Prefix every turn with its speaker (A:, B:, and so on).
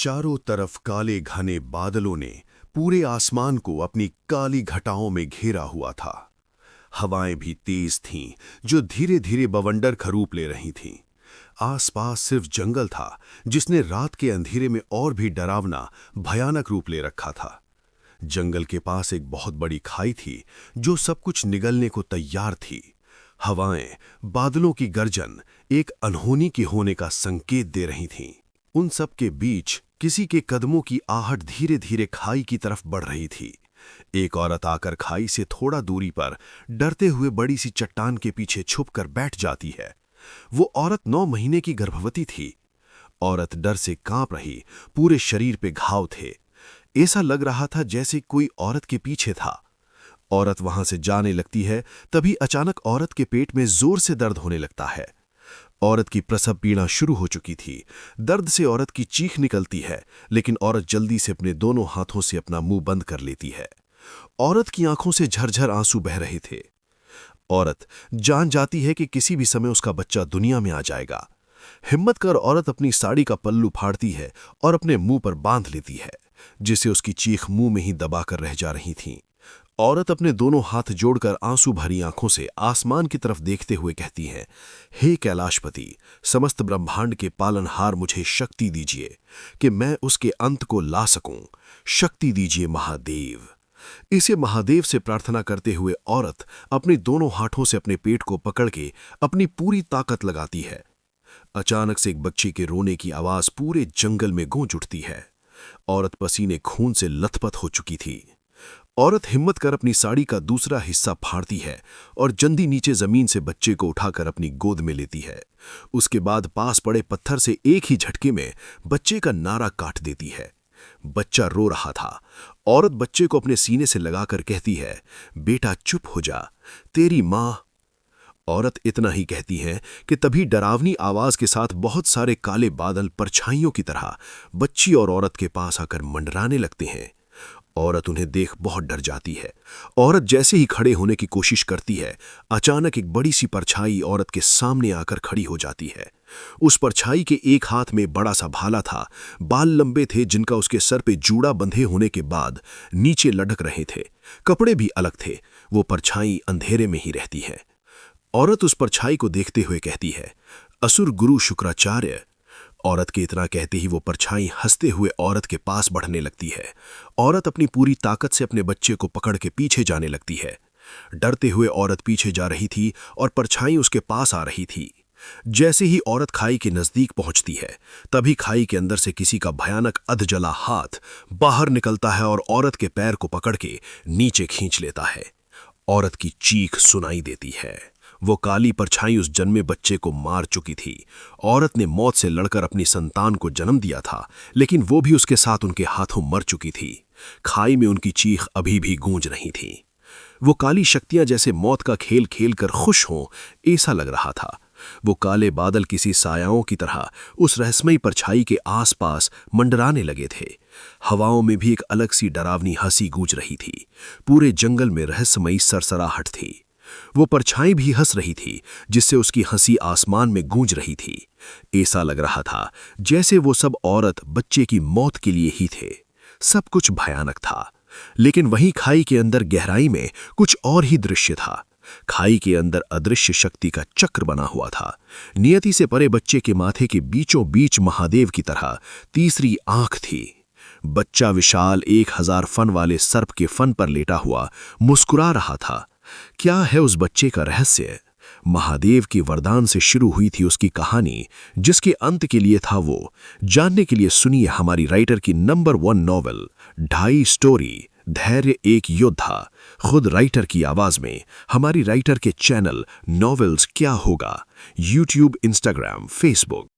A: चारों तरफ काले घने बादलों ने पूरे आसमान को अपनी काली घटाओं में घेरा हुआ था। हवाएं भी तेज थीं, जो धीरे धीरे बवंडर का रूप ले रही थीं। आसपास सिर्फ जंगल था, जिसने रात के अंधेरे में और भी डरावना, भयानक रूप ले रखा था। जंगल के पास एक बहुत बड़ी खाई थी, जो सब कुछ निगलने को तैयार थी। हवाएं, बादलों की गर्जन एक अनहोनी के होने का संकेत दे रही थीं। उन सब के बीच किसी के कदमों की आहट धीरे धीरे खाई की तरफ बढ़ रही थी। एक औरत आकर खाई से थोड़ा दूरी पर डरते हुए बड़ी सी चट्टान के पीछे छुपकर बैठ जाती है। वो औरत 9 महीने की गर्भवती थी। औरत डर से कांप रही, पूरे शरीर पे घाव थे। ऐसा लग रहा था जैसे कोई औरत के पीछे था। औरत वहां से जाने लगती है, तभी अचानक औरत के पेट में जोर से दर्द होने लगता है। औरत की प्रसव पीड़ा शुरू हो चुकी थी। दर्द से औरत की चीख निकलती है, लेकिन औरत जल्दी से अपने दोनों हाथों से अपना मुंह बंद कर लेती है। औरत की आंखों से झरझर आंसू बह रहे थे। औरत जान जाती है कि किसी भी समय उसका बच्चा दुनिया में आ जाएगा। हिम्मत कर औरत अपनी साड़ी का पल्लू फाड़ती है और अपने मुंह पर बांध लेती है, जिसे उसकी चीख मुंह में ही दबाकर रह जा रही थी। औरत अपने दोनों हाथ जोड़कर आंसू भरी आंखों से आसमान की तरफ देखते हुए कहती है, हे कैलाशपति, समस्त ब्रह्मांड के पालनहार, मुझे शक्ति दीजिए कि मैं उसके अंत को ला सकूं। शक्ति दीजिए महादेव। इसे महादेव से प्रार्थना करते हुए औरत अपने दोनों हाथों से अपने पेट को पकड़ के अपनी पूरी ताकत लगाती है। अचानक से एक बच्चे के रोने की आवाज पूरे जंगल में गूंज उठती है। औरत पसीने खून से लथपथ हो चुकी थी। औरत हिम्मत कर अपनी साड़ी का दूसरा हिस्सा फाड़ती है और जल्दी नीचे जमीन से बच्चे को उठाकर अपनी गोद में लेती है। उसके बाद पास पड़े पत्थर से एक ही झटके में बच्चे का नारा काट देती है। बच्चा रो रहा था। औरत बच्चे को अपने सीने से लगाकर कहती है, बेटा चुप हो जा, तेरी मां। औरत इतना ही कहती है कि तभी डरावनी आवाज के साथ बहुत सारे काले बादल परछाइयों की तरह बच्ची और औरत के पास आकर मंडराने लगते हैं। औरत उन्हें देख बहुत डर जाती है। औरत जैसे ही खड़े होने की कोशिश करती है, अचानक एक बड़ी सी परछाई औरत के सामने आकर खड़ी हो जाती है। उस परछाई के एक हाथ में बड़ा सा भाला था। बाल लंबे थे, जिनका उसके सर पे जूड़ा बंधे होने के बाद नीचे लटक रहे थे। कपड़े भी अलग थे। वो परछाई अंधेरे में ही रहती है। औरत उस परछाई को देखते हुए कहती है, असुर गुरु शुक्राचार्य। औरत के इतना कहते ही वो परछाई हंसते हुए औरत के पास बढ़ने लगती है। औरत अपनी पूरी ताकत से अपने बच्चे को पकड़ के पीछे जाने लगती है। डरते हुए औरत पीछे जा रही थी और परछाई उसके पास आ रही थी। जैसे ही औरत खाई के नजदीक पहुंचती है, तभी खाई के अंदर से किसी का भयानक अधजला हाथ बाहर निकलता है और औरत के पैर को पकड़ के नीचे खींच लेता है। औरत की चीख सुनाई देती है। वो काली परछाई उस जन्मे बच्चे को मार चुकी थी। औरत ने मौत से लड़कर अपनी संतान को जन्म दिया था, लेकिन वो भी उसके साथ उनके हाथों मर चुकी थी। खाई में उनकी चीख अभी भी गूंज रही थी। वो काली शक्तियां जैसे मौत का खेल खेलकर खुश हों, ऐसा लग रहा था। वो काले बादल किसी सायाओं की तरह उस रहस्यमयी परछाई के आसपास मंडराने लगे थे। हवाओं में भी एक अलग सी डरावनी हंसी गूंज रही थी। पूरे जंगल में रहस्यमयी सरसराहट थी। वो परछाई भी हंस रही थी, जिससे उसकी हंसी आसमान में गूंज रही थी। ऐसा लग रहा था जैसे वो सब औरत बच्चे की मौत के लिए ही थे। सब कुछ भयानक था, लेकिन वहीं खाई के अंदर गहराई में कुछ और ही दृश्य था। खाई के अंदर अदृश्य शक्ति का चक्र बना हुआ था। नियति से परे बच्चे के माथे के बीचों बीच महादेव की तरह तीसरी आंख थी। बच्चा विशाल 1000 फन वाले सर्प के फन पर लेटा हुआ मुस्कुरा रहा था। क्या है उस बच्चे का रहस्य? महादेव के वरदान से शुरू हुई थी उसकी कहानी, जिसके अंत के लिए था वो। जानने के लिए सुनिए हमारी राइटर की नंबर 1 नॉवल 2.5 स्टोरी धैर्य एक योद्धा, खुद राइटर की आवाज में। हमारी राइटर के चैनल नॉवेल्स क्या होगा, यूट्यूब, इंस्टाग्राम, फेसबुक।